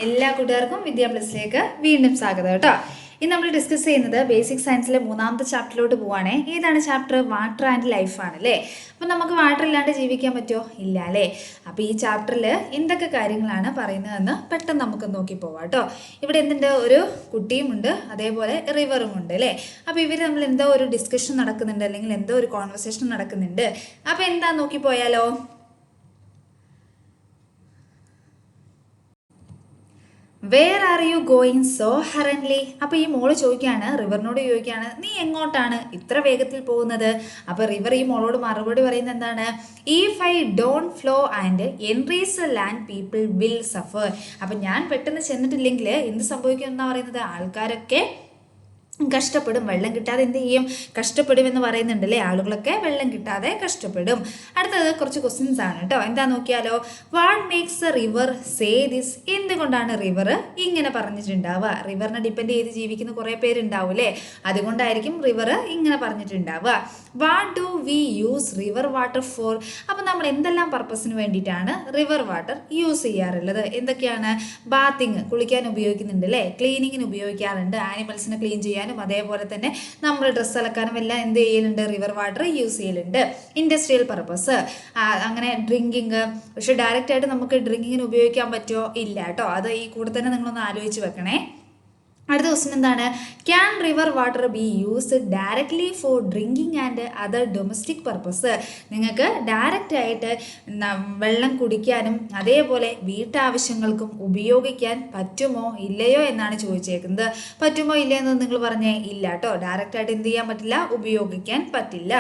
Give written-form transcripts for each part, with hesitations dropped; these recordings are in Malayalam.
എല്ലാ കൂട്ടുകാർക്കും വിദ്യാ പ്ലസിലേക്ക് വീണ്ടും സ്വാഗതം കേട്ടോ. ഇന്ന് നമ്മൾ ഡിസ്കസ് ചെയ്യുന്നത് ബേസിക് സയൻസിലെ 3ാമത്തെ ചാപ്റ്ററിലോട്ട് പോവാണേ. ഏതാണ് ചാപ്റ്റർ? വാട്ടർ ആൻഡ് ലൈഫ് ആണല്ലേ. അപ്പം നമുക്ക് വാട്ടർ ഇല്ലാണ്ട് ജീവിക്കാൻ പറ്റുമോ? ഇല്ല അല്ലേ. അപ്പോൾ ഈ ചാപ്റ്ററിൽ എന്തൊക്കെ കാര്യങ്ങളാണ് പറയുന്നതെന്ന് പെട്ടെന്ന് നമുക്ക് നോക്കി പോവാം കേട്ടോ. ഇവിടെ എന്തുണ്ട്? ഒരു കുട്ടിയുമുണ്ട്, അതേപോലെ റിവറും ഉണ്ട് അല്ലേ. അപ്പോൾ ഇവർ നമ്മൾ എന്തോ ഒരു ഡിസ്കഷൻ നടക്കുന്നുണ്ട്, അല്ലെങ്കിൽ എന്തോ ഒരു കോൺവെർസേഷൻ നടക്കുന്നുണ്ട്. അപ്പോൾ എന്താ നോക്കി പോയാലോ. Where are you going so hurriedly? അപ്പോൾ ഈ മോള് ചോദിക്കുകയാണ്, റിവറിനോട് ചോദിക്കുകയാണ്, നീ എങ്ങോട്ടാണ് ഇത്ര വേഗത്തിൽ പോകുന്നത്? അപ്പോൾ റിവർ ഈ മോളോട് മറുപടി പറയുന്നത് എന്താണ്? If I don't flow and enrich the land people will suffer. അപ്പം ഞാൻ പെട്ടെന്ന് ചെന്നിട്ടില്ലെങ്കിൽ എന്ത് സംഭവിക്കും എന്നാണ് പറയുന്നത്? ആൾക്കാരൊക്കെ കഷ്ടപ്പെടും. വെള്ളം കിട്ടാതെ എന്ത് ചെയ്യും? കഷ്ടപ്പെടുമെന്ന് പറയുന്നുണ്ട് അല്ലേ. ആളുകളൊക്കെ വെള്ളം കിട്ടാതെ കഷ്ടപ്പെടും. അടുത്തത് കുറച്ച് ക്വസ്റ്റ്യൻസ് ആണ് കേട്ടോ. എന്താ നോക്കിയാലോ. What makes A river say this? എന്തുകൊണ്ടാണ് റിവർ ഇങ്ങനെ പറഞ്ഞിട്ടുണ്ടാവുക? റിവറിനെ ഡിപ്പെൻഡ് ചെയ്ത് ജീവിക്കുന്ന കുറേ പേരുണ്ടാവും അല്ലേ. അതുകൊണ്ടായിരിക്കും റിവർ ഇങ്ങനെ പറഞ്ഞിട്ടുണ്ടാവുക. What do we use river water for? അപ്പം നമ്മൾ എന്തെല്ലാം പർപ്പസിന് വേണ്ടിയിട്ടാണ് റിവർ വാട്ടർ യൂസ് ചെയ്യാറുള്ളത്? എന്തൊക്കെയാണ്? ബാത്തിങ്, കുളിക്കാൻ ഉപയോഗിക്കുന്നുണ്ട് അല്ലേ. ക്ലീനിങ്ങിന് ഉപയോഗിക്കാറുണ്ട്, ആനിമൽസിനെ ക്ലീൻ ചെയ്യാൻ, അതേപോലെ തന്നെ നമ്മൾ ഡ്രസ്സ് അലക്കാനും എല്ലാം എന്ത് ചെയ്യലുണ്ട്? റിവർ വാട്ടർ യൂസ് ചെയ്യലുണ്ട്. ഇൻഡസ്ട്രിയൽ പർപ്പസ്, അങ്ങനെ ഡ്രിങ്കിങ്. പക്ഷെ ഡയറക്റ്റ് ആയിട്ട് നമുക്ക് ഡ്രിങ്കിങ്ങിന് ഉപയോഗിക്കാൻ പറ്റുമോ? ഇല്ല കേട്ടോ. അത് ഈ കൂടെ തന്നെ നിങ്ങളൊന്ന് ആലോചിച്ച് വെക്കണേ. അടുത്ത ക്വസ്റ്റ്യൻ എന്താണ്? Can river water be used directly four drinking and other domestic purpose? നിങ്ങൾക്ക് ഡയറക്റ്റ് ആയിട്ട് വെള്ളം കുടിക്കാനും അതേപോലെ വീട്ടാവശ്യങ്ങൾക്കും ഉപയോഗിക്കാൻ പറ്റുമോ ഇല്ലയോ എന്നാണ് ചോദിച്ചേക്കുന്നത്. പറ്റുമോ ഇല്ലയോ എന്ന് നിങ്ങൾ പറഞ്ഞേ. ഇല്ല കേട്ടോ. ഡയറക്റ്റ് ആയിട്ട് എന്ത് ചെയ്യാൻ പറ്റില്ല? ഉപയോഗിക്കാൻ പറ്റില്ല.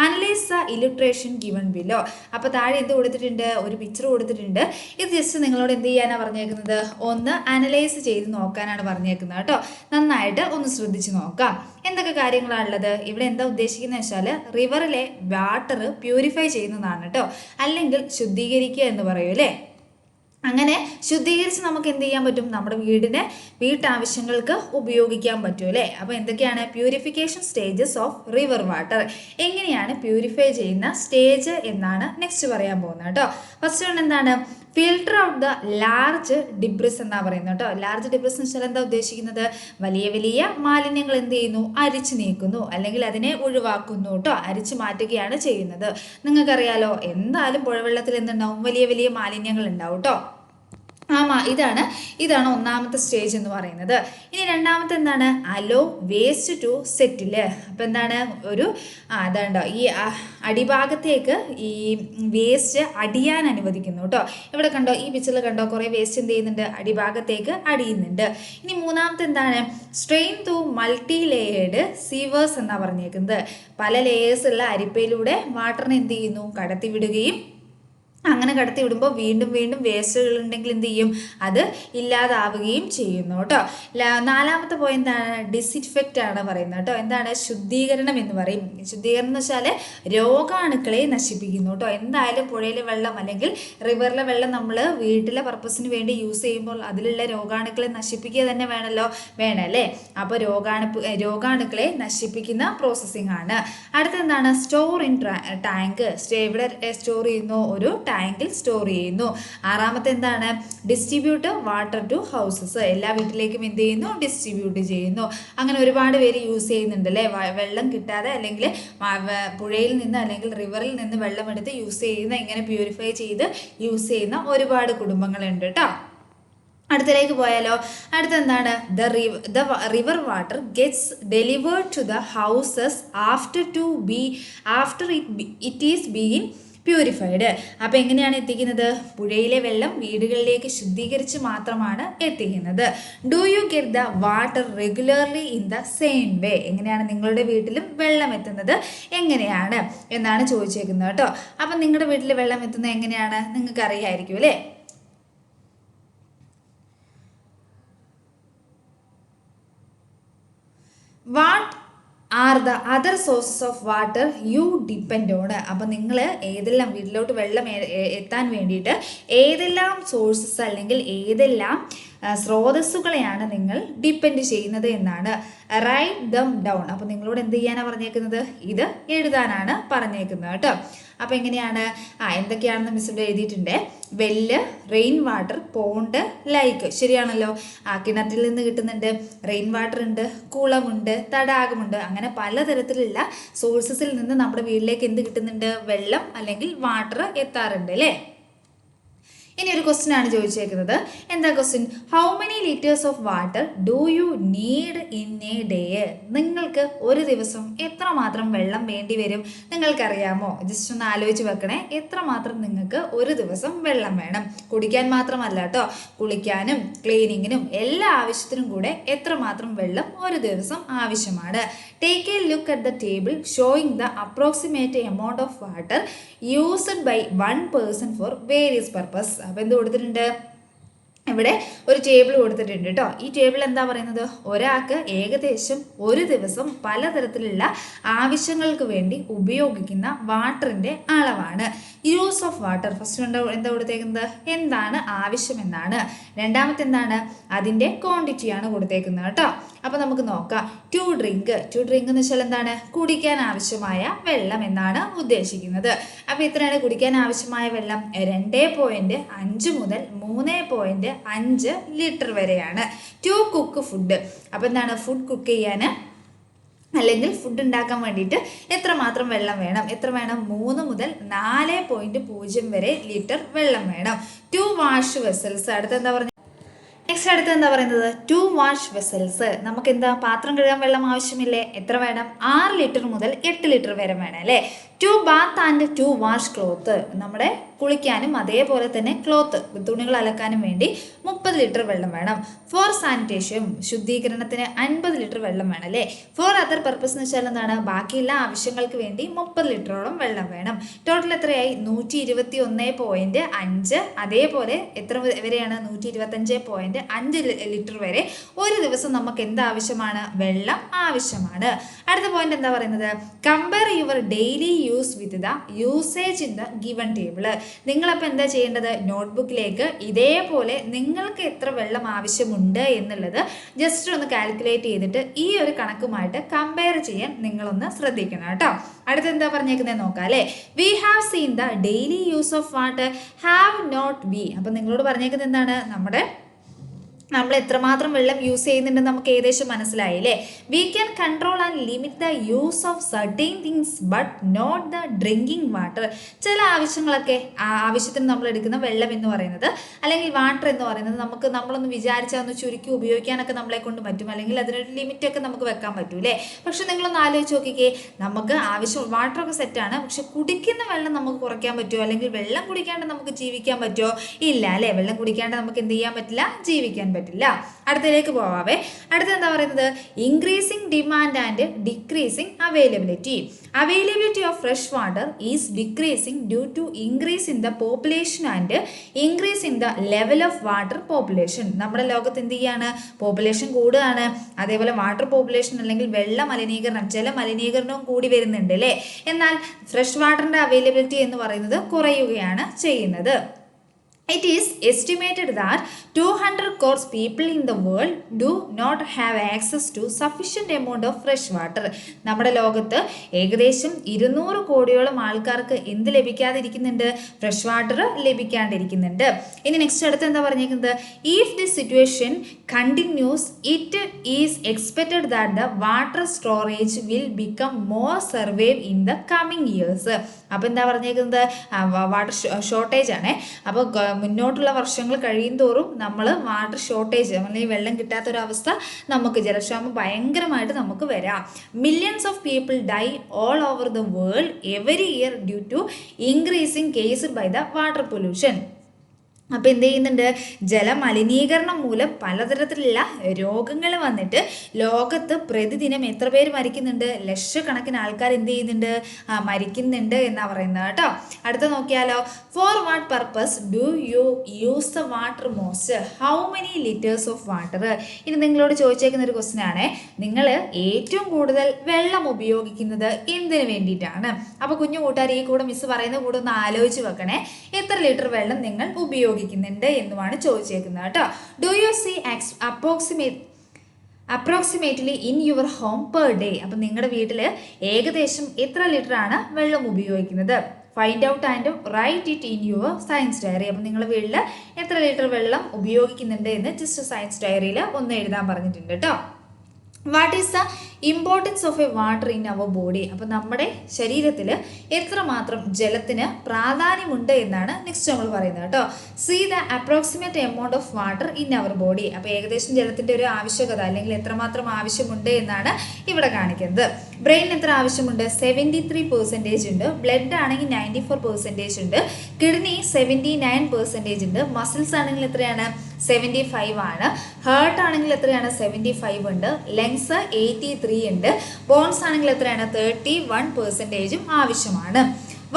Analyse the illustration given below. അപ്പോൾ താഴെ എന്ത് കൊടുത്തിട്ടുണ്ട്? ഒരു പിക്ചർ കൊടുത്തിട്ടുണ്ട്. ഇത് ജസ്റ്റ് നിങ്ങളോട് എന്ത് ചെയ്യാനാണ് പറഞ്ഞേക്കുന്നത്? ഒന്ന് അനലൈസ് ചെയ്ത് നോക്കാനാണ് പറഞ്ഞേക്കുന്നത്. നന്നായിട്ട് ഒന്ന് ശ്രദ്ധിച്ചു നോക്കാം. എന്തൊക്കെ കാര്യങ്ങളാണുള്ളത് ഇവിടെ? എന്താ ഉദ്ദേശിക്കുന്നത് വെച്ചാൽ റിവറിലെ വാട്ടർ പ്യൂരിഫൈ ചെയ്യുന്നതാണ് കേട്ടോ, അല്ലെങ്കിൽ ശുദ്ധീകരിക്കുക എന്ന് പറയൂ അല്ലേ. അങ്ങനെ ശുദ്ധീകരിച്ച് നമുക്ക് എന്ത് ചെയ്യാൻ പറ്റും? നമ്മുടെ വീട്ടാവശ്യങ്ങൾക്ക് ഉപയോഗിക്കാൻ പറ്റും അല്ലേ. അപ്പോൾ എന്തൊക്കെയാണ് purification stages of river water? എങ്ങനെയാണ് പ്യൂരിഫൈ ചെയ്യുന്ന സ്റ്റേജ് എന്നാണ് നെക്സ്റ്റ് പറയാൻ പോകുന്നത് കേട്ടോ. ഫസ്റ്റ് വൺ എന്താണ്? ഫിൽട്ടർ ഔട്ട് ദ ലാർജ് ഡിബ്രിസ് എന്നാണ് പറയുന്നത് കേട്ടോ. ലാർജ് ഡിബ്രിസ് എന്ന് വെച്ചാൽ എന്താ ഉദ്ദേശിക്കുന്നത്? വലിയ വലിയ മാലിന്യങ്ങൾ എന്ത് ചെയ്യുന്നു? അരിച്ചു നീക്കുന്നു, അല്ലെങ്കിൽ അതിനെ ഒഴിവാക്കുന്നു കേട്ടോ. അരിച്ചു മാറ്റുകയാണ് ചെയ്യുന്നത്. നിങ്ങൾക്കറിയാലോ, എന്തായാലും പുഴവെള്ളത്തിൽ എന്തുണ്ടാവും? വലിയ വലിയ മാലിന്യങ്ങൾ ഉണ്ടാവും കേട്ടോ. ഇതാണ് ഒന്നാമത്തെ സ്റ്റേജ് എന്ന് പറയുന്നത്. ഇനി രണ്ടാമത്തെ എന്താണ്? അലോ വേസ്റ്റ് ടു സെറ്റില്. അപ്പം എന്താണ്? അതാണ്ടോ ഈ അടിഭാഗത്തേക്ക് ഈ വേസ്റ്റ് അടിയാൻ അനുവദിക്കുന്നു കേട്ടോ. ഇവിടെ കണ്ടോ, ഈ പിക്ചറിൽ കണ്ടോ, കുറേ വേസ്റ്റ് എന്ത് ചെയ്യുന്നുണ്ട്? അടിഭാഗത്തേക്ക് അടിയുന്നുണ്ട്. ഇനി മൂന്നാമത്തെ എന്താണ്? സ്ട്രെയിൻ ത്രൂ മൾട്ടി ലെയേർഡ് സീവേഴ്സ് എന്നാണ് പറഞ്ഞേക്കുന്നത്. പല ലെയേഴ്സ് ഉള്ള അരിപ്പയിലൂടെ വാട്ടറിനെ എന്ത് ചെയ്യുന്നു? കടത്തിവിടുകയും അങ്ങനെ കടത്തി വിടുമ്പോൾ വീണ്ടും വീണ്ടും വേസ്റ്റുകൾ ഉണ്ടെങ്കിൽ എന്ത് ചെയ്യും? അത് ഇല്ലാതാവുകയും ചെയ്യുന്നു കേട്ടോ. നാലാമത്തെ പോയിന്റ് എന്താണ്? ഡിസിൻഫെക്റ്റ് ആണ് പറയുന്നത് കേട്ടോ. എന്താണ്? ശുദ്ധീകരണം എന്ന് പറയും. ശുദ്ധീകരണം എന്ന് വെച്ചാൽ രോഗാണുക്കളെ നശിപ്പിക്കുന്നു കേട്ടോ. എന്തായാലും പുഴയിലെ വെള്ളം അല്ലെങ്കിൽ റിവറിലെ വെള്ളം നമ്മൾ വീട്ടിലെ പർപ്പസിന് വേണ്ടി യൂസ് ചെയ്യുമ്പോൾ അതിലുള്ള രോഗാണുക്കളെ നശിപ്പിക്കുക തന്നെ വേണമല്ലേ. അപ്പോൾ രോഗാണുക്കളെ നശിപ്പിക്കുന്ന പ്രോസസ്സിംഗ് ആണ്. അടുത്തെന്താണ്? Store in tank. ഇവിടെ സ്റ്റോർ ചെയ്യുന്നു, ഒരു ടാങ്കിൽ സ്റ്റോർ ചെയ്യുന്നു. ആറാമത്തെ എന്താണ്? Distribute water to houses. എല്ലാ വീട്ടിലേക്കും എന്ത് ചെയ്യുന്നു? ഡിസ്ട്രിബ്യൂട്ട് ചെയ്യുന്നു. അങ്ങനെ ഒരുപാട് പേര് യൂസ് ചെയ്യുന്നുണ്ട് അല്ലേ. വെള്ളം കിട്ടാതെ അല്ലെങ്കിൽ പുഴയിൽ നിന്ന് അല്ലെങ്കിൽ റിവറിൽ നിന്ന് വെള്ളം എടുത്ത് യൂസ് ചെയ്യുന്ന, ഇങ്ങനെ പ്യൂരിഫൈ ചെയ്ത് യൂസ് ചെയ്യുന്ന ഒരുപാട് കുടുംബങ്ങളുണ്ട് കേട്ടോ. അടുത്തലേക്ക് പോയാലോ. അടുത്തെന്താണ്? The river water gets delivered to the houses after it is been purified. അപ്പോൾ എങ്ങനെയാണ് എത്തിക്കുന്നത്? പുഴയിലെ വെള്ളം വീടുകളിലേക്ക് ശുദ്ധീകരിച്ച് മാത്രമാണ് എത്തിക്കുന്നത്. Do you get the water regularly in the same way? എങ്ങനെയാണ് നിങ്ങളുടെ വീട്ടിലും വെള്ളം എത്തുന്നത്? എങ്ങനെയാണ് എന്നാണ് ചോദിച്ചേക്കുന്നത് കേട്ടോ. അപ്പം നിങ്ങളുടെ വീട്ടിൽ വെള്ളം എത്തുന്നത് എങ്ങനെയാണ്? നിങ്ങൾക്ക് അറിയാമായിരിക്കും അല്ലേ. What are the other sources of water U depend on? അപ്പം നിങ്ങൾ ഏതെല്ലാം വീട്ടിലോട്ട് വെള്ളം എത്താൻ വേണ്ടിയിട്ട് ഏതെല്ലാം സോഴ്സസ് അല്ലെങ്കിൽ ഏതെല്ലാം സ്രോതസ്സുകളെയാണ് നിങ്ങൾ ഡിപ്പെൻഡ് ചെയ്യുന്നത് എന്നാണ്. Write them down. അപ്പോൾ നിങ്ങളോട് എന്ത് ചെയ്യാനാണ് പറഞ്ഞേക്കുന്നത്? ഇത് എഴുതാനാണ് പറഞ്ഞേക്കുന്നത് കേട്ടോ. അപ്പോൾ എങ്ങനെയാണ്? എന്തൊക്കെയാണെന്ന് മിസ് ഇവിടെ എഴുതിയിട്ടുണ്ട്. വെല്ല്, റെയിൻ വാട്ടർ, പോണ്ട്, ലൈക്ക്. ശരിയാണല്ലോ. കിണറ്റിൽ നിന്ന് കിട്ടുന്നുണ്ട്, റെയിൻ വാട്ടർ ഉണ്ട്, കുളമുണ്ട്, തടാകമുണ്ട്. അങ്ങനെ പലതരത്തിലുള്ള സോഴ്സസിൽ നിന്ന് നമ്മുടെ വീട്ടിലേക്ക് എന്ത് കിട്ടുന്നുണ്ട്? വെള്ളം അല്ലെങ്കിൽ വാട്ടർ എത്താറുണ്ട് അല്ലേ? ഇനി ഒരു ക്വസ്റ്റ്യൻ ആണ് ചോദിച്ചേക്കുന്നത്. എന്താ question? How many litres of water do you need in A day? നിങ്ങൾക്ക് ഒരു ദിവസം എത്രമാത്രം വെള്ളം വേണ്ടി വരും നിങ്ങൾക്കറിയാമോ? ജസ്റ്റ് ഒന്ന് ആലോചിച്ച് വെക്കണേ. എത്രമാത്രം നിങ്ങൾക്ക് ഒരു ദിവസം വെള്ളം വേണം? കുടിക്കാൻ മാത്രമല്ല കേട്ടോ, കുളിക്കാനും ക്ലീനിങ്ങിനും എല്ലാ ആവശ്യത്തിനും കൂടെ എത്രമാത്രം വെള്ളം ഒരു ദിവസം ആവശ്യമാണ്. Take a look at the table showing the approximate amount of water used by one person for various purpose. അപ്പോൾ എന്ത് കൊടുത്തിട്ടുണ്ട്? ഇവിടെ ഒരു ടേബിൾ കൊടുത്തിട്ടുണ്ട് കേട്ടോ. ഈ ടേബിൾ എന്താ പറയുന്നത്? ഒരാൾക്ക് ഏകദേശം ഒരു ദിവസം പലതരത്തിലുള്ള ആവശ്യങ്ങൾക്ക് വേണ്ടി ഉപയോഗിക്കുന്ന വാട്ടറിൻ്റെ അളവാണ്. യൂസ് ഓഫ് വാട്ടർ ഫസ്റ്റ് എന്താ കൊടുത്തേക്കുന്നത്? എന്താണ് ആവശ്യമെന്നാണ്. രണ്ടാമത്തെ എന്താണ്? അതിൻ്റെ ക്വാണ്ടിറ്റിയാണ് കൊടുത്തേക്കുന്നത് കേട്ടോ. അപ്പോൾ നമുക്ക് നോക്കാം. ടു ഡ്രിങ്ക് എന്ന് വെച്ചാൽ എന്താണ്? കുടിക്കാൻ ആവശ്യമായ വെള്ളം എന്നാണ് ഉദ്ദേശിക്കുന്നത്. അപ്പോൾ ഇത്രയാണ് കുടിക്കാൻ ആവശ്യമായ വെള്ളം. 2.5 മുതൽ 3.5 ലിറ്റർ വരെയാണ്. To cook food. അപ്പോൾ എന്താണ്? ഫുഡ് കുക്ക് ചെയ്യാൻ അല്ലെങ്കിൽ ഫുഡ് ഉണ്ടാക്കാൻ വേണ്ടിയിട്ട് എത്രമാത്രം വെള്ളം വേണം? എത്ര വേണം? 3 മുതൽ 4.0 വരെ ലിറ്റർ വെള്ളം വേണം. To wash vessels. അടുത്തെന്താ പറഞ്ഞത്? നെക്സ്റ്റ് അടുത്ത് എന്താ പറയുന്നത്? To wash vessels. നമുക്ക് എന്താ? പാത്രം കഴുകാൻ വെള്ളം ആവശ്യമില്ലേ? എത്ര വേണം? 6 ലിറ്റർ മുതൽ 8 ലിറ്റർ വരെ വേണം അല്ലേ? To bath and to wash cloth. നമ്മുടെ കുളിക്കാനും അതേപോലെ തന്നെ ക്ലോത്ത് തുണികൾ അലക്കാനും വേണ്ടി 30 ലിറ്റർ വെള്ളം വേണം. ഫോർ സാനിറ്റേഷൻ ശുദ്ധീകരണത്തിന് 50 ലിറ്റർ വെള്ളം വേണം അല്ലേ? ഫോർ അതർ പർപ്പസ് എന്ന് വെച്ചാൽ എന്താണ്? ബാക്കിയുള്ള ആവശ്യങ്ങൾക്ക് വേണ്ടി 30 ലിറ്ററോളം വെള്ളം വേണം. ടോട്ടൽ എത്രയായി? 121.5. അതേപോലെ എത്ര വരെയാണ്? 125.5 ലിറ്റർ വരെ ഒരു ദിവസം നമുക്ക് എന്താവശ്യമാണ്? വെള്ളം ആവശ്യമാണ്. അടുത്ത പോയിന്റ് എന്താ പറയുന്നത്? Compare your daily use with the usage in the given table. നിങ്ങളപ്പോൾ എന്താ ചെയ്യേണ്ടത്? നോട്ട്ബുക്കിലേക്ക് ഇതേപോലെ നിങ്ങൾക്ക് എത്ര വെള്ളം ആവശ്യമുണ്ട് എന്നുള്ളത് ജസ്റ്റ് ഒന്ന് കാൽക്കുലേറ്റ് ചെയ്തിട്ട് ഈ ഒരു കണക്കുമായിട്ട് കമ്പയർ ചെയ്യാൻ നിങ്ങളൊന്ന് ശ്രദ്ധിക്കണം കേട്ടോ. അടുത്ത് എന്താ പറഞ്ഞേക്കുന്നത് നോക്കാം അല്ലേ? We have seen the daily use of water have not we. അപ്പം നിങ്ങളോട് പറഞ്ഞേക്കുന്നത് എന്താണ്? നമ്മൾ എത്രമാത്രം വെള്ളം യൂസ് ചെയ്യുന്നുണ്ടെന്ന് നമുക്ക് ഏകദേശം മനസ്സിലായില്ലേ? We can control and limit the use of certain things but not the drinking water. ചില ആവശ്യങ്ങളൊക്കെ ആവശ്യത്തിന് നമ്മൾ എടുക്കുന്ന വെള്ളം എന്ന് പറയുന്നത് അല്ലെങ്കിൽ വാട്ടർ എന്ന് പറയുന്നത് നമ്മളൊന്ന് വിചാരിച്ചാൽ ഒന്ന് ചുരുക്കി ഉപയോഗിക്കാനൊക്കെ നമ്മളെ കൊണ്ട് പറ്റും, അല്ലെങ്കിൽ അതിനൊരു ലിമിറ്റൊക്കെ നമുക്ക് വെക്കാൻ പറ്റൂലേ? പക്ഷെ നിങ്ങളൊന്ന് ആലോചിച്ച് നോക്കിക്കേ, നമുക്ക് ആവശ്യം വാട്ടറൊക്കെ സെറ്റാണ്, പക്ഷെ കുടിക്കുന്ന വെള്ളം നമുക്ക് കുറയ്ക്കാൻ പറ്റുമോ? അല്ലെങ്കിൽ വെള്ളം കുടിക്കാണ്ട് നമുക്ക് ജീവിക്കാൻ പറ്റുമോ? ഇല്ല അല്ലേ? വെള്ളം കുടിക്കാണ്ട് നമുക്ക് എന്ത് ചെയ്യാൻ പറ്റില്ല? ജീവിക്കാൻ പറ്റില്ല. അടുത്തതിലേക്ക് പോവാവേ. അടുത്ത എന്താ പറയുന്നത്? Increasing demand and decreasing availability. Availability of fresh water is decreasing due to increase in the population and increase in the level of water population. നമ്മുടെ ലോകത്ത് എന്ത് ചെയ്യാണ്? പോപ്പുലേഷൻ കൂടുകയാണ്, അതേപോലെ വാട്ടർ പോപ്പുലേഷൻ അല്ലെങ്കിൽ വെള്ള മലിനീകരണം, ജല മലിനീകരണവും കൂടി വരുന്നുണ്ട് അല്ലേ? എന്നാൽ ഫ്രഷ് വാട്ടറിന്റെ അവൈലബിലിറ്റി എന്ന് പറയുന്നത് കുറയുകയാണ് ചെയ്യുന്നത്. It is estimated that 200 crore people in the world do not have access to sufficient amount of fresh water. നമ്മുടെ ലോകത്ത് ഏകദേശം 200 കോടിയോളം ആൾക്കാർക്ക് എന്ത് ലഭിക്കാതിരിക്കുന്നുണ്ട്? Fresh water ലഭിക്കാണ്ടിരിക്കുന്നുണ്ട്. ഇനി നെക്സ്റ്റ് അടുത്ത് എന്താ പറഞ്ഞേക്കുന്നത്? If this situation continuous it is expected that the water storage will become more survive in the coming years. അപ്പോൾ എന്താ പറഞ്ഞേക്കുന്നത്? വാട്ടർ ഷോർട്ടേജ് ആണ്. അപ്പോൾ മുന്നോട്ടുള്ള വർഷങ്ങൾ കഴിയും തോറും നമ്മൾ വാട്ടർ ഷോർട്ടേജ് അല്ലെങ്കിൽ വെള്ളം കിട്ടാത്തൊരവസ്ഥ, നമുക്ക് ജലക്ഷാമം ഭയങ്കരമായിട്ട് നമുക്ക് വരാം. Millions of people die all over the world every year due to increasing case by the water pollution. അപ്പോൾ എന്ത് ചെയ്യുന്നുണ്ട്? ജലമലിനീകരണം മൂലം പലതരത്തിലുള്ള രോഗങ്ങൾ വന്നിട്ട് ലോകത്ത് പ്രതിദിനം എത്ര പേര് മരിക്കുന്നുണ്ട്? ലക്ഷക്കണക്കിന് ആൾക്കാർ എന്ത് ചെയ്യുന്നുണ്ട്? മരിക്കുന്നുണ്ട് എന്നാണ് പറയുന്നത് കേട്ടോ. അടുത്ത നോക്കിയാലോ? For what purpose do you use the water most? How many litres of water? ഇനി നിങ്ങളോട് ചോദിച്ചേക്കുന്ന ഒരു ക്വസ്റ്റ്യൻ ആണ്. നിങ്ങൾ ഏറ്റവും കൂടുതൽ വെള്ളം ഉപയോഗിക്കുന്നത് എന്തിനു വേണ്ടിയിട്ടാണ്? അപ്പോൾ കുഞ്ഞു കൂട്ടുകാർ ഈ കൂടെ മിസ് പറയുന്ന കൂടെ ഒന്ന് ആലോചിച്ച് വെക്കണേ. എത്ര ലിറ്റർ വെള്ളം നിങ്ങൾ ഉപയോഗിക്കും? ഉപയോഗിക്കുന്നുണ്ട് എന്നുമാണ് ചോദിച്ചേക്കുന്നത് കേട്ടോ. Do you see approximately in your home per day? അപ്പം നിങ്ങളുടെ വീട്ടിൽ ഏകദേശം എത്ര ലിറ്റർ ആണ് വെള്ളം ഉപയോഗിക്കുന്നത്? Find out and write it in your science diary. അപ്പം നിങ്ങളുടെ വീട്ടിൽ എത്ര ലിറ്റർ വെള്ളം ഉപയോഗിക്കുന്നുണ്ട് എന്ന് ജസ്റ്റ് സയൻസ് ഡയറിയിൽ ഒന്ന് എഴുതാൻ പറഞ്ഞിട്ടുണ്ട് കേട്ടോ. What is the importance of a water in our body? അപ്പം നമ്മുടെ ശരീരത്തിൽ എത്രമാത്രം ജലത്തിന് പ്രാധാന്യമുണ്ട് എന്നാണ് നെക്സ്റ്റ് നമ്മൾ പറയുന്നത് കേട്ടോ. See the approximate amount of water in our body. അപ്പോൾ ഏകദേശം ജലത്തിൻ്റെ ഒരു ആവശ്യകത അല്ലെങ്കിൽ എത്രമാത്രം ആവശ്യമുണ്ട് എന്നാണ് ഇവിടെ കാണിക്കുന്നത്. ബ്രെയിൻ എത്ര ആവശ്യമുണ്ട്? 73% ഉണ്ട്. ബ്ലഡ് ആണെങ്കിൽ 94% ഉണ്ട്. കിഡ്നി 79% ഉണ്ട്. മസിൽസ് ആണെങ്കിൽ എത്രയാണ്? 75 ആണ്. ഹാർട്ട് ആണെങ്കിൽ എത്രയാണ്? 75 ഉണ്ട്. ലങ്സ് 83 ഉണ്ട്. ബോൺസ് ആണെങ്കിൽ എത്രയാണ്? 31% ആവശ്യമാണ്.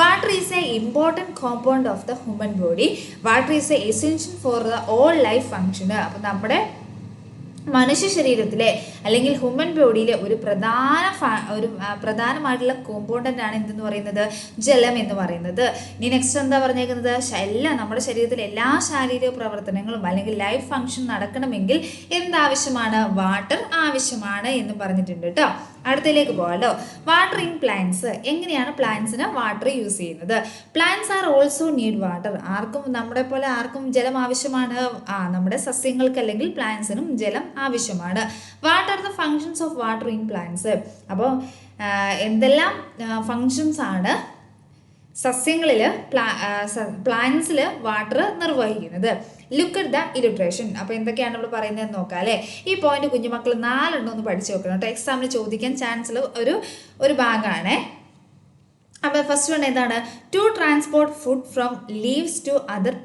Water is A important compound of the human body. Water is A essential for the all life function. അപ്പം നമ്മുടെ മനുഷ്യ ശരീരത്തിലെ അല്ലെങ്കിൽ ഹ്യൂമൻ ബോഡിയിലെ ഒരു പ്രധാനമായിട്ടുള്ള കോമ്പൗണ്ടൻ്റ് ആണ് എന്തെന്ന് പറയുന്നത്? ജലം എന്ന് പറയുന്നത്. ഇനി നെക്സ്റ്റ് എന്താ പറഞ്ഞേക്കുന്നത്? എല്ലാം നമ്മുടെ ശരീരത്തിലെ എല്ലാ ശാരീരിക പ്രവർത്തനങ്ങളും അല്ലെങ്കിൽ ലൈഫ് ഫങ്ഷൻ നടക്കണമെങ്കിൽ എന്താവശ്യമാണ്? വാട്ടർ ആവശ്യമാണ് എന്ന് പറഞ്ഞിട്ടുണ്ട് കേട്ടോ. അടുത്തതിലേക്ക് പോകാമല്ലോ. Water in plants. എങ്ങനെയാണ് പ്ലാന്റ്സിന് വാട്ടർ യൂസ് ചെയ്യുന്നത്? Plants are also need water. ആർക്കും നമ്മുടെ പോലെ ആർക്കും ജലം ആവശ്യമാണ്. നമ്മുടെ സസ്യങ്ങൾക്ക് അല്ലെങ്കിൽ പ്ലാന്റ്സിനും ജലം ആവശ്യമാണ്. What are the functions of water in plants? അപ്പോൾ എന്തെല്ലാം ഫങ്ഷൻസ് ആണ് സസ്യങ്ങളിൽ പ്ലാന്റ്സിൽ വാട്ടർ നിർവഹിക്കുന്നത്? Look at the illustration. അപ്പോൾ എന്തൊക്കെയാണ് നമ്മൾ പറയുന്നത് നോക്കാം അല്ലേ. ഈ പോയിന്റ് കുഞ്ഞുമക്കൾ 4 ഒന്ന് പഠിച്ചു വെക്കണം കേട്ടോ. എക്സാമിന് ചോദിക്കാൻ ചാൻസ് ഒരു ഭാഗമാണ്. അപ്പോൾ ഫസ്റ്റ് വൺ എന്താണ്? To transport food from leaves to other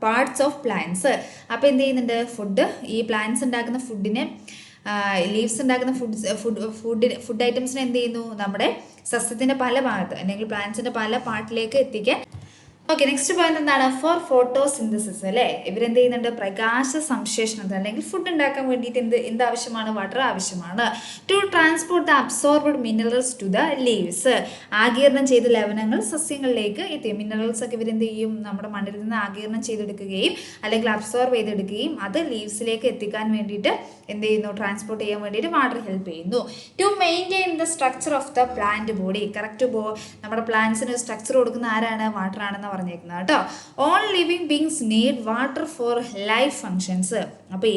parts of plants. അപ്പോൾ എന്ത് ചെയ്യുന്നുണ്ട്? ഈ പ്ലാന്റ്സ് ഉണ്ടാക്കുന്ന ഫുഡിനെ ലീവ്സ് ഉണ്ടാക്കുന്ന ഫുഡ് ഐറ്റംസിനെ എന്ത് ചെയ്യുന്നു? നമ്മുടെ സസ്യത്തിൻ്റെ പല ഭാഗത്ത് അല്ലെങ്കിൽ പ്ലാന്റ്സിൻ്റെ പല പാർട്ടിലേക്ക് എത്തിക്കാൻ. ഓക്കെ, നെക്സ്റ്റ് പോയിന്റ് എന്താണ്? ഫോർ ഫോട്ടോസിന്തസിസ് അല്ലേ. ഇവരെന്ത് ചെയ്യുന്നുണ്ട്? പ്രകാശ സംശ്ലേഷണത്തിന് അല്ലെങ്കിൽ ഫുഡ് ഉണ്ടാക്കാൻ വേണ്ടിയിട്ട് എന്താവശ്യമാണ്? വാട്ടർ ആവശ്യമാണ്. To transport the absorbed minerals to the leaves. ആഗിരണം ചെയ്ത ലവണങ്ങൾ സസ്യങ്ങളിലേക്ക് എത്തിയും. മിനറൽസ് ഒക്കെ ഇവരെന്ത് ചെയ്യും? നമ്മുടെ മണ്ണിൽ നിന്ന് ആഗിരണം ചെയ്തെടുക്കുകയും അല്ലെങ്കിൽ അബ്സോർബ് ചെയ്തെടുക്കുകയും അത് ലീവ്സിലേക്ക് എത്തിക്കാൻ വേണ്ടിയിട്ട് എന്ത് ചെയ്യുന്നു? ട്രാൻസ്പോർട്ട് ചെയ്യാൻ വേണ്ടിയിട്ട് വാട്ടർ ഹെൽപ്പ് ചെയ്യുന്നു. To maintain the structure of the plant body. Correct നമ്മുടെ പ്ലാന്റ്സിന് സ്ട്രക്ചർ കൊടുക്കുന്ന ആരാണ്? വാട്ടർ ആണെന്ന് പറഞ്ഞേക്കുന്നത് കേട്ടോ. All living beings need water for life functions. അപ്പോൾ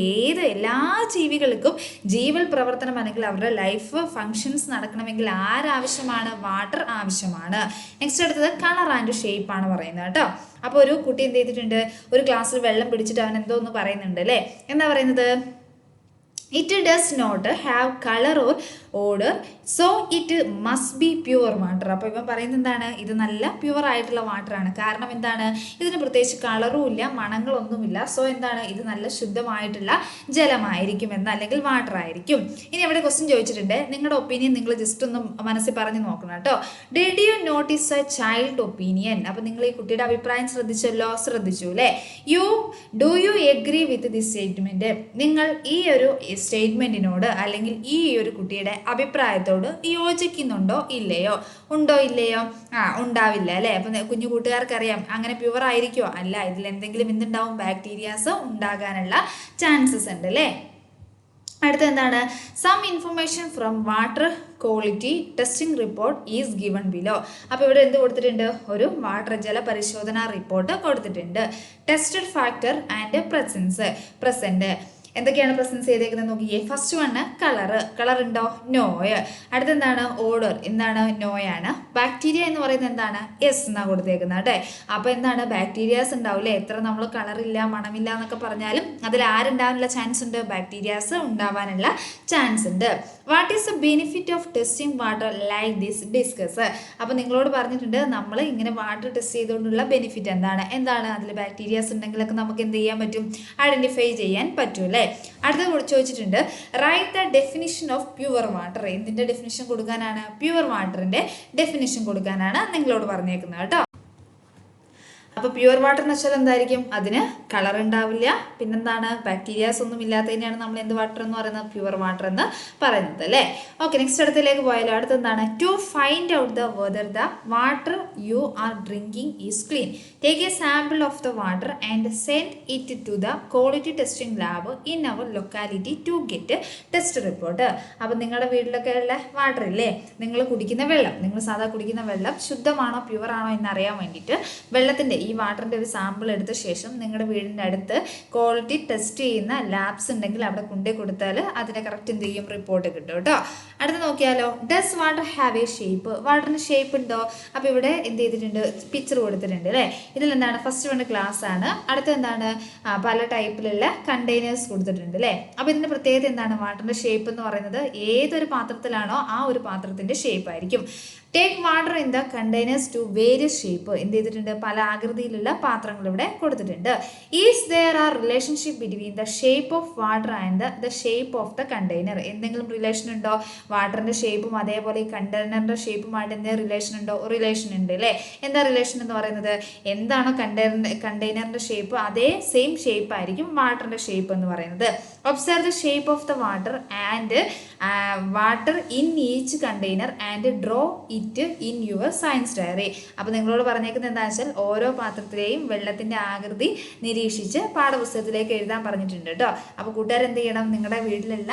എല്ലാ ജീവികൾക്കും ജീവൽ പ്രവർത്തനം അല്ലെങ്കിൽ അവരുടെ ലൈഫ് ഫങ്ഷൻസ് നടക്കണമെങ്കിൽ ആരാവശ്യമാണ്? വാട്ടർ ആവശ്യമാണ്. നെക്സ്റ്റ് അടുത്തത് കളർ ആൻഡ് ഷേപ്പ് ആണ് പറയുന്നത് കേട്ടോ. അപ്പോൾ ഒരു കുട്ടി എന്ത് ചെയ്തിട്ടുണ്ട്? ഒരു ഗ്ലാസ്സിൽ വെള്ളം പിടിച്ചിട്ട് അവൻ എന്തോ ഒന്ന് പറയുന്നുണ്ട് അല്ലേ. എന്താ പറയുന്നത്? It does not have color or odor, so it must be pure water. അപ്പോൾ ഇവൻ പറയുന്നത് എന്താണ്? ഇത് നല്ല പ്യുവർ ആയിട്ടുള്ള വാട്ടറാണ്. കാരണം എന്താണ്? ഇതിന് പ്രത്യേകിച്ച് കളറും ഇല്ല, മണങ്ങളൊന്നുമില്ല. സോ എന്താണ്? ഇത് നല്ല ശുദ്ധമായിട്ടുള്ള ജലമായിരിക്കും അല്ലെങ്കിൽ വാട്ടർ ആയിരിക്കും. ഇനി അവിടെ ക്വസ്റ്റ്യൻ ചോദിച്ചിട്ടുണ്ട്. നിങ്ങളുടെ ഒപ്പീനിയൻ നിങ്ങൾ ജസ്റ്റ് ഒന്ന് മനസ്സിൽ പറഞ്ഞു നോക്കണം കേട്ടോ. Did you notice A child opinion? അപ്പോൾ നിങ്ങൾ ഈ കുട്ടിയുടെ അഭിപ്രായം ശ്രദ്ധിച്ചു അല്ലേ. Do you agree with this statement? നിങ്ങൾ ഈ ഒരു സ്റ്റേറ്റ്മെന്റിനോട് അല്ലെങ്കിൽ ഈ ഒരു കുട്ടിയുടെ അഭിപ്രായത്തോട് യോജിക്കുന്നുണ്ടോ ഇല്ലയോ? ഉണ്ടോ ഇല്ലയോ? ഉണ്ടാവില്ല അല്ലേ. അപ്പം കുഞ്ഞു കൂട്ടുകാർക്കറിയാം അങ്ങനെ പ്യുവർ ആയിരിക്കുമോ? അല്ല, ഇതിൽ എന്തെങ്കിലും എന്തുണ്ടാവും? ബാക്ടീരിയാസ് ഉണ്ടാകാനുള്ള ചാൻസസ് ഉണ്ട് അല്ലേ. അടുത്ത എന്താണ്? Some information from water quality testing report is given below. അപ്പോൾ ഇവിടെ എന്ത് കൊടുത്തിട്ടുണ്ട്? ഒരു വാട്ടർ ജല പരിശോധന റിപ്പോർട്ട് കൊടുത്തിട്ടുണ്ട്. Tested factor and present. എന്തൊക്കെയാണ് പ്രസൻസ് ചെയ്തേക്കുന്നത് നോക്കിയേ. ഫസ്റ്റ് വണ് കളർ ഉണ്ടോ? നോയ്. അടുത്തെന്താണ്? ഓർഡർ. എന്താണ്? നോയാണ്. ബാക്ടീരിയ എന്ന് പറയുന്നത് എന്താണ്? യെസ് എന്നാണ് കൊടുത്തേക്കുന്നത് കേട്ടെ. അപ്പോൾ എന്താണ്? ബാക്ടീരിയാസ് ഉണ്ടാവില്ലേ. എത്ര നമ്മൾ കളറില്ല മണമില്ല എന്നൊക്കെ പറഞ്ഞാലും അതിൽ ആരുണ്ടാവാനുള്ള ചാൻസ് ഉണ്ട്? ബാക്ടീരിയാസ് ഉണ്ടാവാനുള്ള ചാൻസ് ഉണ്ട്. What is the benefit of testing water like this? Discuss. അപ്പോൾ നിങ്ങളോട് പറഞ്ഞിട്ടുണ്ട് നമ്മൾ ഇങ്ങനെ വാട്ടർ ടെസ്റ്റ് ചെയ്തുകൊണ്ടുള്ള ബെനിഫിറ്റ് എന്താണ് അതിൽ ബാക്ടീരിയാസ് ഉണ്ടെങ്കിലൊക്കെ നമുക്ക് എന്ത് ചെയ്യാൻ പറ്റും? ഐഡന്റിഫൈ ചെയ്യാൻ പറ്റും അല്ലേ. അടുത്ത ചോദിച്ചിട്ടുണ്ട് write the definition of pure water. എന്തിൻ്റെ ഡെഫിനിഷൻ കൊടുക്കാനാണ്? പ്യുവർ വാട്ടറിൻ്റെ ഡെഫിനിഷൻ കൊടുക്കാനാണ് നിങ്ങളോട് പറഞ്ഞേക്കുന്നത് കേട്ടോ. അപ്പോൾ പ്യുവർ വാട്ടർ എന്ന് വെച്ചാൽ എന്തായിരിക്കും? അതിന് കളർ ഉണ്ടാവില്ല, പിന്നെന്താണ്, ബാക്ടീരിയാസ് ഒന്നും ഇല്ലാത്തതിനെയാണ് നമ്മൾ എന്ത് വാട്ടർ എന്ന് പറയുന്നത്? പ്യുവർ വാട്ടർ എന്ന് പറയുന്നത് അല്ലേ. ഓക്കെ, നെക്സ്റ്റ് അടുത്തിലേക്ക് പോയാലോ. അടുത്തെന്താണ്? To find out the whether the water you are drinking is clean, take a sample of the water and send it to the quality testing lab in our locality to get test report. അപ്പം നിങ്ങളുടെ വീട്ടിലൊക്കെ ഉള്ള വാട്ടർ ഇല്ലേ, നിങ്ങൾ കുടിക്കുന്ന വെള്ളം, നിങ്ങൾ സാധാ കുടിക്കുന്ന വെള്ളം ശുദ്ധമാണോ പ്യുവർ ആണോ എന്നറിയാൻ വേണ്ടിയിട്ട് വെള്ളത്തിൻ്റെ ഈ വാട്ടറിൻ്റെ ഒരു സാമ്പിൾ എടുത്ത ശേഷം നിങ്ങളുടെ വീടിൻ്റെ അടുത്ത് ക്വാളിറ്റി ടെസ്റ്റ് ചെയ്യുന്ന ലാബ്സ് ഉണ്ടെങ്കിൽ അവിടെ കൊണ്ടേ കൊടുത്താൽ അതിനെ കറക്റ്റ് എന്ത് ചെയ്യും? റിപ്പോർട്ട് കിട്ടും കേട്ടോ. അടുത്ത് നോക്കിയാലോ. Does water have a shape? വാട്ടറിന് ഷേപ്പ് ഉണ്ടോ? അപ്പോൾ ഇവിടെ എന്ത് ചെയ്തിട്ടുണ്ട്? പിക്ചർ കൊടുത്തിട്ടുണ്ട് അല്ലേ. ഇതിലെന്താണ്? ഫസ്റ്റ് വൺ ഗ്ലാസ് ആണ്. അടുത്ത എന്താണ്? പല ടൈപ്പിലുള്ള കണ്ടെയ്നേഴ്സ് കൊടുത്തിട്ടുണ്ട് അല്ലേ. അപ്പോൾ ഇതിൻ്റെ പ്രത്യേകത എന്താണ്? വാട്ടറിൻ്റെ ഷേപ്പ് എന്ന് പറയുന്നത് ഏതൊരു പാത്രത്തിലാണോ ആ ഒരു പാത്രത്തിൻ്റെ ഷേപ്പ് ആയിരിക്കും. Take water in the containers to various shape. എന്ത് ചെയ്തിട്ടുണ്ട്? പല ആകൃതിയിലുള്ള പാത്രങ്ങൾ ഇവിടെ കൊടുത്തിട്ടുണ്ട്. Is there are relationship between the shape of water and the shape of the container? എന്തെങ്കിലും റിലേഷൻ ഉണ്ടോ? വാട്ടറിൻ്റെ ഷേപ്പും അതേപോലെ ഈ കണ്ടെയ്നറിൻ്റെ ഷേപ്പുമായിട്ട് എന്തെങ്കിലും റിലേഷൻ ഉണ്ടോ? റിലേഷൻ ഉണ്ട് അല്ലേ. എന്താ റിലേഷൻ എന്ന് പറയുന്നത്? എന്താണോ കണ്ടെയ്നറിൻ്റെ ഷേപ്പ് അതേ സെയിം ഷേപ്പ് ആയിരിക്കും വാട്ടറിൻ്റെ ഷേപ്പ് എന്ന് പറയുന്നത്. Observe the shape of the water and water in each container and draw it in your science diary. അപ്പോൾ നിങ്ങളോട് പറഞ്ഞേക്കുന്നത് എന്താണെന്ന് വെച്ചാൽ ഓരോ പാത്രത്തിലെയും വെള്ളത്തിൻ്റെ ആകൃതി നിരീക്ഷിച്ച് പാഠപുസ്തകത്തിലേക്ക് എഴുതാൻ പറഞ്ഞിട്ടുണ്ട് കേട്ടോ. അപ്പോൾ കൂട്ടുകാരെന്ത് ചെയ്യണം? നിങ്ങളുടെ വീട്ടിലുള്ള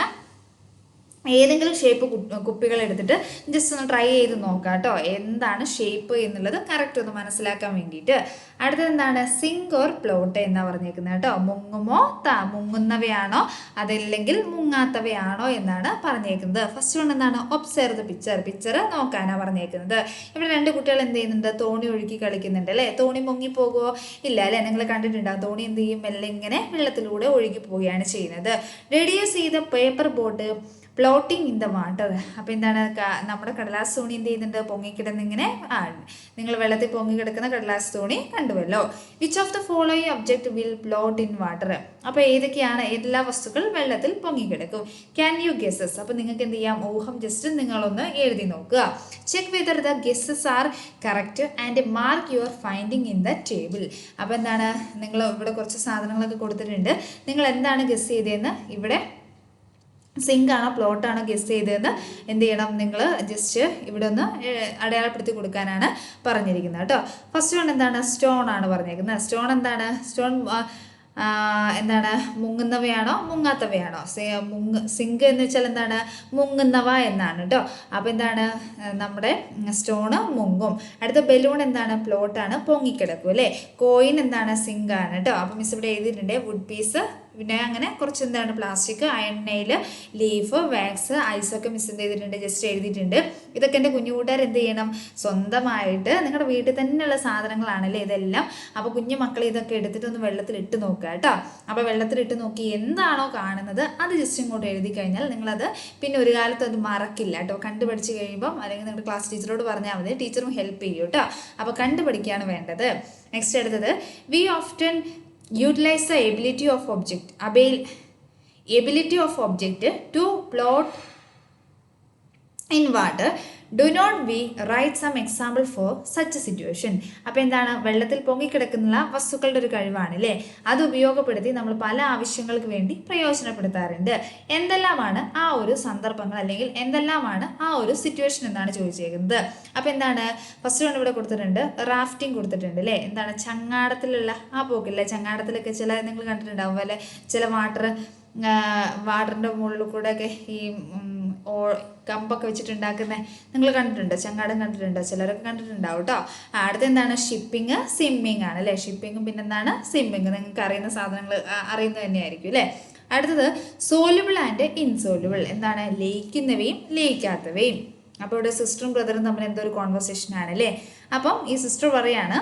ഏതെങ്കിലും ഷേപ്പ് കുപ്പികൾ എടുത്തിട്ട് ജസ്റ്റ് ഒന്ന് ട്രൈ ചെയ്ത് നോക്കാം കേട്ടോ, എന്താണ് ഷേപ്പ് എന്നുള്ളത് കറക്റ്റ് ഒന്ന് മനസ്സിലാക്കാൻ വേണ്ടിയിട്ട്. അടുത്തത് എന്താണ്? സിങ്ക് ഓർ പ്ലോട്ട് എന്നാ പറഞ്ഞേക്കുന്നത് കേട്ടോ. മുങ്ങുമോ മുങ്ങുന്നവയാണോ അതല്ലെങ്കിൽ മുങ്ങാത്തവയാണോ എന്നാണ് പറഞ്ഞേക്കുന്നത്. ഫസ്റ്റ് വൺ എന്താണ്? ഒബ്സർവ് ദ പിക്ചർ നോക്കാനാണ് പറഞ്ഞേക്കുന്നത്. ഇവിടെ രണ്ട് കുട്ടികൾ എന്ത് ചെയ്യുന്നുണ്ട്? തോണി ഒഴുക്കി കളിക്കുന്നുണ്ട് അല്ലേ. തോണി മുങ്ങിപ്പോകുമോ? ഇല്ല അല്ലേ. നിങ്ങൾ കണ്ടിട്ടുണ്ടാകും. തോണി എന്ത് ചെയ്യും? മെല്ലെ ഇങ്ങനെ വെള്ളത്തിലൂടെ ഒഴുകി പോവുകയാണ് ചെയ്യുന്നത്. റെഡ്യൂസ് ചെയ്ത paper boat floating in the water. അപ്പോൾ എന്താണ്? നമ്മുടെ കടലാസ് തോണി എന്ത് ചെയ്യുന്നുണ്ട്? പൊങ്ങിക്കിടന്നിങ്ങനെ നിങ്ങൾ വെള്ളത്തിൽ പൊങ്ങിക്കിടക്കുന്ന കടലാസ് തോണി കണ്ടുവല്ലോ. Which of the following object will float in water? അപ്പോൾ ഏതൊക്കെയാണ്? എല്ലാ വസ്തുക്കൾ വെള്ളത്തിൽ പൊങ്ങിക്കിടക്കും. Can you guesses? അപ്പോൾ നിങ്ങൾക്ക് എന്ത് ചെയ്യാം? ഊഹം ജസ്റ്റ് നിങ്ങളൊന്ന് എഴുതി നോക്കുക. Check whether the guesses are correct and mark your finding in the table. അപ്പോൾ എന്താണ്? നിങ്ങൾ ഇവിടെ കുറച്ച് സാധനങ്ങളൊക്കെ കൊടുത്തിട്ടുണ്ട്. നിങ്ങൾ എന്താണ് ഗെസ് ചെയ്തതെന്ന് ഇവിടെ സിങ്ക് ആണോ പ്ലോട്ടാണോ ഗെസ് ചെയ്തതെന്ന് എന്ത് ചെയ്യണം? നിങ്ങൾ ജസ്റ്റ് ഇവിടെ ഒന്ന് അടയാളപ്പെടുത്തി കൊടുക്കാനാണ് പറഞ്ഞിരിക്കുന്നത് കേട്ടോ. ഫസ്റ്റ് വൺ എന്താണ്? സ്റ്റോൺ ആണ് പറഞ്ഞിരിക്കുന്നത്. സ്റ്റോൺ എന്താണ്? സ്റ്റോൺ എന്താണ്? മുങ്ങുന്നവയാണോ മുങ്ങാത്തവയാണോ? സിങ്ക് എന്ന് വെച്ചാൽ എന്താണ്? മുങ്ങുന്നവ എന്നാണ് കേട്ടോ. അപ്പോൾ എന്താണ്? നമ്മുടെ സ്റ്റോണ് മുങ്ങും. അടുത്ത ബലൂൺ എന്താണ്? പ്ലോട്ടാണ്, പൊങ്ങിക്കിടക്കും അല്ലേ. കോയിൻ എന്താണ്? സിങ്ക് ആണ് കേട്ടോ. അപ്പോൾ മിസ് ഇവിടെ എഴുതിയിട്ടുണ്ട് വുഡ് പീസ്, പിന്നെ അങ്ങനെ കുറച്ച് എന്താണ്? Plastic, iron nail, leaf, wax, ഐസൊക്കെ മിസ് എന്ത് ചെയ്തിട്ടുണ്ട്? ജസ്റ്റ് എഴുതിയിട്ടുണ്ട്. ഇതൊക്കെ എൻ്റെ കുഞ്ഞുകൂട്ടുകാർ എന്ത് ചെയ്യണം? സ്വന്തമായിട്ട് നിങ്ങളുടെ വീട്ടിൽ തന്നെയുള്ള സാധനങ്ങളാണല്ലേ ഇതെല്ലാം. അപ്പോൾ കുഞ്ഞു മക്കൾ ഇതൊക്കെ എടുത്തിട്ടൊന്ന് വെള്ളത്തിലിട്ട് നോക്കുക കേട്ടോ. അപ്പോൾ വെള്ളത്തിലിട്ട് നോക്കി എന്താണോ കാണുന്നത് അത് ജസ്റ്റ് ഇങ്ങോട്ട് എഴുതി കഴിഞ്ഞാൽ നിങ്ങളത് പിന്നെ ഒരു കാലത്ത് അത് മറക്കില്ല കേട്ടോ. കണ്ടുപഠിച്ച് കഴിയുമ്പം അല്ലെങ്കിൽ നിങ്ങളുടെ ക്ലാസ് ടീച്ചറോട് പറഞ്ഞാൽ മതി, ടീച്ചറും ഹെൽപ്പ് ചെയ്യും കേട്ടോ. അപ്പോൾ കണ്ടുപഠിക്കുകയാണ് വേണ്ടത്. നെക്സ്റ്റ് അടുത്തത്, we often utilize the ability of object to float in water. Do not we write some example for such a situation? അപ്പോൾ എന്താണ്? വെള്ളത്തിൽ പൊങ്ങിക്കിടക്കുന്ന വസ്തുക്കളുടെ ഒരു കഴിവാണ് അല്ലേ. അത് ഉപയോഗപ്പെടുത്തി നമ്മൾ പല ആവശ്യങ്ങൾക്ക് വേണ്ടി പ്രയോജനപ്പെടുത്താറുണ്ട്. എന്തെല്ലാമാണ് ആ ഒരു സന്ദർഭങ്ങൾ അല്ലെങ്കിൽ എന്തെല്ലാമാണ് ആ ഒരു സിറ്റുവേഷൻ എന്നാണ് ചോദിച്ചേക്കുന്നത്. അപ്പോൾ എന്താണ്? ഫസ്റ്റ് കൊണ്ട് ഇവിടെ കൊടുത്തിട്ടുണ്ട് റാഫ്റ്റിംഗ് കൊടുത്തിട്ടുണ്ട് അല്ലേ. എന്താണ്? ചങ്ങാടത്തിലുള്ള ആ പോക്കില്ലേ, ചങ്ങാടത്തിലൊക്കെ ചില നിങ്ങൾ കണ്ടിട്ടുണ്ടാവും അല്ലെ, ചില വാട്ടറിൻ്റെ മുകളിൽ കൂടെയൊക്കെ ഈ കമ്പൊക്കെ വെച്ചിട്ടുണ്ടാക്കുന്നത് നിങ്ങൾ കണ്ടിട്ടുണ്ടോ? ചങ്ങാടം കണ്ടിട്ടുണ്ടോ? ചിലരൊക്കെ കണ്ടിട്ടുണ്ടാവും കേട്ടോ. അടുത്ത എന്താണ്? ഷിപ്പിംഗ്, സ്വിമ്മിങ് ആണ് അല്ലേ. ഷിപ്പിങ്ങും പിന്നെന്താണ്? സ്വിമ്മിങ്. നിങ്ങൾക്ക് അറിയുന്ന സാധനങ്ങൾ അറിയുന്നത് തന്നെയായിരിക്കും അല്ലേ. അടുത്തത് സോലുബിൾ ആൻഡ് ഇൻസോലുബിൾ. എന്താണ്? ലയിക്കുന്നവയും ലയിക്കാത്തവയും. അപ്പോൾ ഇവിടെ സിസ്റ്ററും ബ്രദറും തമ്മിൽ എന്തോ ഒരു കോൺവെർസേഷൻ ആണ് അല്ലേ. അപ്പം ഈ സിസ്റ്റർ പറയാണ്,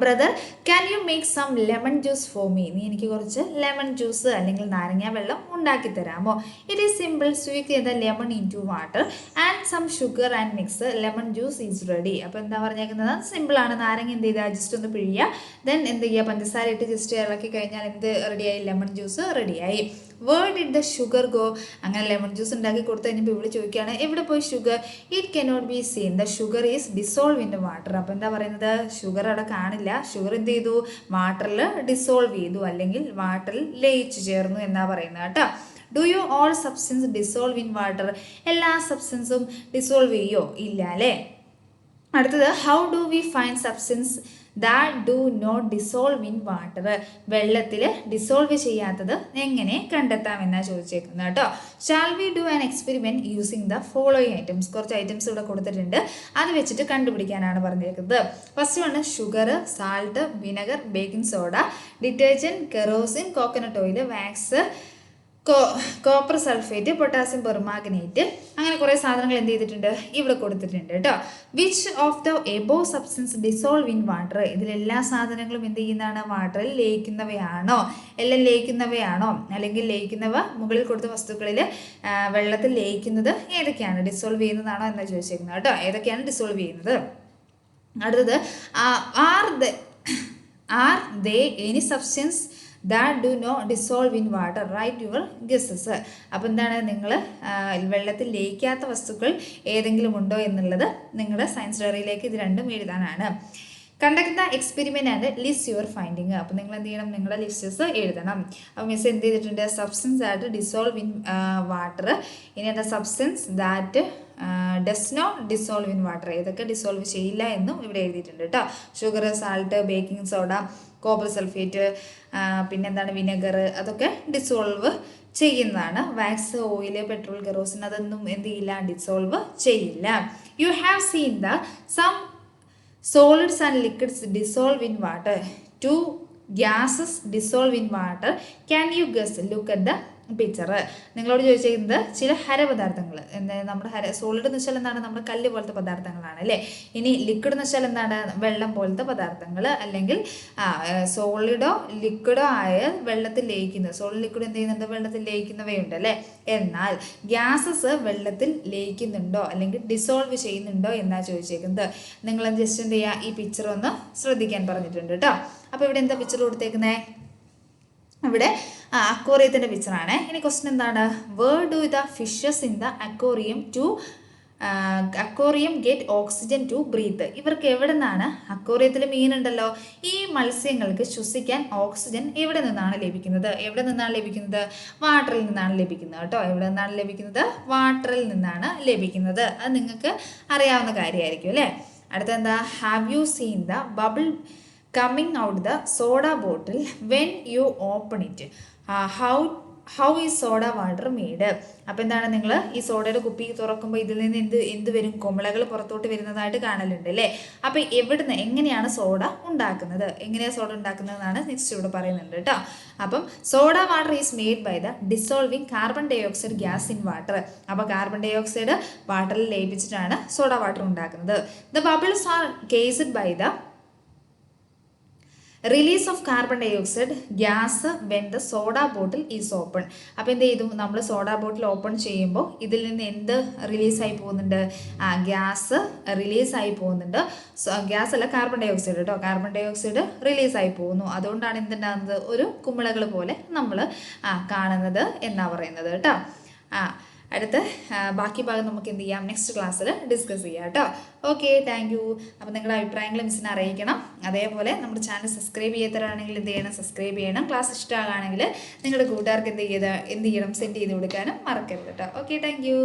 brother can you make some lemon juice for me? നീ എനിക്ക് കുറച്ച് ലെമൺ ജ്യൂസ് അല്ലെങ്കിൽ നാരങ്ങ വെള്ളം ഉണ്ടാക്കി തരാമോ? It is simple. സ്വീക്ക് ചെയ്ത lemon into water and some sugar and mix lemon juice is ready. അപ്പോൾ എന്താ പറഞ്ഞേക്കുന്നത്? സിമ്പിളാണ്. നാരങ്ങ എന്ത് ചെയ്താൽ ജസ്റ്റ് ഒന്ന് പിഴിയുക, ദെൻ എന്ത് ചെയ്യുക, പഞ്ചസാര ഇട്ട് ജസ്റ്റ് ഇളക്കി കഴിഞ്ഞാൽ എന്ത് റെഡിയായി? ലെമൺ ജ്യൂസ് റെഡിയായി. Where did the sugar go? അങ്ങനെ ലെമൺ ജ്യൂസ് ഉണ്ടാക്കി കൊടുത്തു കഴിഞ്ഞപ്പോൾ ഇവിടെ ചോദിക്കുകയാണ് എവിടെ പോയി sugar? It cannot be seen, the sugar is dissolve in the water. അപ്പോൾ എന്താ പറയുന്നത്? ഷുഗർ അവിടെ കാണില്ല. ഷുഗർ എന്ത് ചെയ്തു? വാട്ടറിൽ ഡിസോൾവ് ചെയ്തു, അല്ലെങ്കിൽ വാട്ടറിൽ ലയിച്ചു ചേർന്നു എന്നാ പറയുന്നത് കേട്ടോ. Do you all substance dissolve in water? എല്ലാ സബ്സ്റ്റൻസും ഡിസോൾവ് ചെയ്യോ? ഇല്ല അല്ലേ. അടുത്തത് how do we find substance that do not dissolve in water? വെള്ളത്തിൽ ഡിസോൾവ് ചെയ്യാത്തത് എങ്ങനെ കണ്ടെത്താമെന്നാണ് ചോദിച്ചേക്കുന്നത് കേട്ടോ. Shall we do an experiment using the following items? കുറച്ച് ഐറ്റംസ് ഇവിടെ കൊടുത്തിട്ടുണ്ട്, അത് വെച്ചിട്ട് കണ്ടുപിടിക്കാനാണ് പറഞ്ഞിരിക്കുന്നത്. First one sugar, salt, vinegar, baking soda, detergent, kerosene, coconut oil, wax, copper sulphate, potassium permanganate, അങ്ങനെ കുറേ സാധനങ്ങൾ എന്ത് ചെയ്തിട്ടുണ്ട്? ഇവിടെ കൊടുത്തിട്ടുണ്ട് കേട്ടോ. Which of the above substance dissolve in water? ഇതിലെല്ലാ സാധനങ്ങളും എന്ത് ചെയ്യുന്നതാണ്? വാട്ടറിൽ ലയിക്കുന്നവയാണോ? എല്ലാം ലയിക്കുന്നവയാണോ? അല്ലെങ്കിൽ ലയിക്കുന്നവ മുകളിൽ കൊടുത്ത വസ്തുക്കളിൽ വെള്ളത്തിൽ ലയിക്കുന്നത് ഏതൊക്കെയാണ്? ഡിസോൾവ് ചെയ്യുന്നതാണോ എന്നാണ് ചോദിച്ചേക്കുന്നത് കേട്ടോ. ഏതൊക്കെയാണ് ഡിസോൾവ് ചെയ്യുന്നത്? അടുത്തത് are they any substance that do no dissolve in water? Write your guesses. അപ്പോൾ എന്താണ്? നിങ്ങൾ വെള്ളത്തിൽ ലയിക്കാത്ത വസ്തുക്കൾ ഏതെങ്കിലും ഉണ്ടോ എന്നുള്ളത് നിങ്ങളുടെ സയൻസ് ഡയറിയിലേക്ക് ഇത് രണ്ടും എഴുതാനാണ്. Conduct the experiment and list your finding. അപ്പോൾ നിങ്ങൾ എന്ത് ചെയ്യണം? നിങ്ങളുടെ ലിസ്റ്റസ് എഴുതണം. അപ്പോൾ മിസ് എന്ത് ചെയ്തിട്ടുണ്ട്? Substance that dissolve in water, ഇനി എന്താ? Substance that does not dissolve in water, ഏതൊക്കെ ഡിസോൾവ് ചെയ്യില്ല എന്നും ഇവിടെ എഴുതിയിട്ടുണ്ട് കേട്ടോ. Sugar, salt, baking soda, copper sulphate, പിന്നെന്താണ്? വിനെഗർ, അതൊക്കെ ഡിസോൾവ് ചെയ്യുന്നതാണ്. വാക്സ്, ഓയിൽ, പെട്രോൾ, കെറോസിൻ അതൊന്നും എന്ത് ചെയ്യില്ല? ഡിസോൾവ് ചെയ്യില്ല. You have seen the some solids and liquids dissolve in water. 2 gases dissolve in water. Can you guess? Look at the picture. നിങ്ങളോട് ചോദിച്ചിരിക്കുന്നത് ചില ഹരപദാർത്ഥങ്ങൾ, നമ്മുടെ സോളിഡ് എന്ന് വെച്ചാൽ എന്താണ്? നമ്മുടെ കല്ല് പോലത്തെ പദാർത്ഥങ്ങളാണ് അല്ലേ. ഇനി ലിക്വിഡ് എന്ന് വെച്ചാൽ എന്താണ്? വെള്ളം പോലത്തെ പദാർത്ഥങ്ങൾ, അല്ലെങ്കിൽ സോളിഡോ ലിക്വിഡോ ആയ വെള്ളത്തിൽ ലയിക്കുന്നത്. സോളിഡ് ലിക്വിഡ് എന്ത് ചെയ്യുന്നുണ്ട്? വെള്ളത്തിൽ ലയിക്കുന്നവയുണ്ട് അല്ലേ. എന്നാൽ ഗ്യാസസ് വെള്ളത്തിൽ ലയിക്കുന്നുണ്ടോ അല്ലെങ്കിൽ ഡിസോൾവ് ചെയ്യുന്നുണ്ടോ എന്നാണ് ചോദിച്ചേക്കുന്നത്. നിങ്ങൾ ജസ്റ്റ് എന്ത് ചെയ്യുക? ഈ പിക്ചർ ഒന്ന് ശ്രദ്ധിക്കാൻ പറഞ്ഞിട്ടുണ്ട് കേട്ടോ. അപ്പോൾ ഇവിടെ എന്താ പിക്ചർ കൊടുത്തേക്കുന്നത്? ഇവിടെ അക്വേറിയത്തിൻ്റെ പിക്ചറാണ്. ഇനി ക്വസ്റ്റ്യൻ എന്താണ്? Where do the fishes in the aquarium get oxygen to breathe? ഇവർക്ക് എവിടെ നിന്നാണ്? അക്വേറിയത്തിൽ മീനുണ്ടല്ലോ, ഈ മത്സ്യങ്ങൾക്ക് ശ്വസിക്കാൻ ഓക്സിജൻ എവിടെ നിന്നാണ് ലഭിക്കുന്നത്? എവിടെ നിന്നാണ് ലഭിക്കുന്നത്? വാട്ടറിൽ നിന്നാണ് ലഭിക്കുന്നത് കേട്ടോ. എവിടെ നിന്നാണ് ലഭിക്കുന്നത്? വാട്ടറിൽ നിന്നാണ് ലഭിക്കുന്നത്. അത് നിങ്ങൾക്ക് അറിയാവുന്ന കാര്യമായിരിക്കും അല്ലേ. അടുത്തെന്താ? Have you seen the bubble coming out the soda bottle when you open it? how is soda water made? അപ്പോൾ എന്താണ്? നിങ്ങൾ ഈ സോഡയുടെ കുപ്പി തുറക്കുമ്പോൾ ഇതിൽ നിന്ന് എന്ത് വരും? കുമിളകൾ പുറത്തോട്ട് വരുന്നതായിട്ട് കാണലുണ്ട് അല്ലേ. അപ്പോൾ എവിടുന്ന് എങ്ങനെയാണ് സോഡ ഉണ്ടാക്കുന്നത്? എങ്ങനെയാണ് സോഡ ഉണ്ടാക്കുന്നതെന്നാണ് നെക്സ്റ്റ് ഇവിടെ പറയുന്നുണ്ട് കേട്ടോ. അപ്പം soda water is made by the dissolving carbon dioxide gas in water. അപ്പോൾ കാർബൺ ഡൈ ഓക്സൈഡ് വാട്ടറിൽ ലയിപ്പിച്ചിട്ടാണ് സോഡ വാട്ടർ ഉണ്ടാക്കുന്നത്. The bubbles are caused by the release of carbon dioxide gas when the soda bottle is open. അപ്പോൾ എന്ത് ചെയ്തു? നമ്മൾ സോഡ ബോട്ടിൽ ഓപ്പൺ ചെയ്യുമ്പോൾ ഇതിൽ നിന്ന് എന്ത് റിലീസായി പോകുന്നുണ്ട്? ഗ്യാസ് റിലീസായി പോകുന്നുണ്ട്. ഗ്യാസ് അല്ല, കാർബൺ ഡൈ ഓക്സൈഡ് കേട്ടോ. കാർബൺ ഡൈ ഓക്സൈഡ് റിലീസായി പോകുന്നു. അതുകൊണ്ടാണ് എന്തുണ്ടാകുന്നത്? ഒരു കുമിളകൾ പോലെ നമ്മൾ കാണുന്നത് എന്നാണ് പറയുന്നത് കേട്ടോ. അടുത്ത ബാക്കി ഭാഗം നമുക്ക് എന്ത് ചെയ്യാം? നെക്സ്റ്റ് ക്ലാസ്സിൽ ഡിസ്കസ് ചെയ്യാം കേട്ടോ. Okay, thank you. അപ്പോൾ നിങ്ങളുടെ അഭിപ്രായങ്ങൾ മിസ്സിനെ അറിയിക്കണം. അതേപോലെ നമ്മുടെ ചാനൽ സബ്സ്ക്രൈബ് ചെയ്യാത്തവരാണെങ്കിൽ എന്ത് ചെയ്യണം? സബ്സ്ക്രൈബ് ചെയ്യണം. ക്ലാസ് ഇഷ്ടമാണെങ്കിൽ നിങ്ങളുടെ കൂട്ടുകാർക്ക് എന്ത് ചെയ്യണം? സെൻഡ് ചെയ്ത് കൊടുക്കാനും മറക്കരുത് കേട്ടോ. Okay, thank you.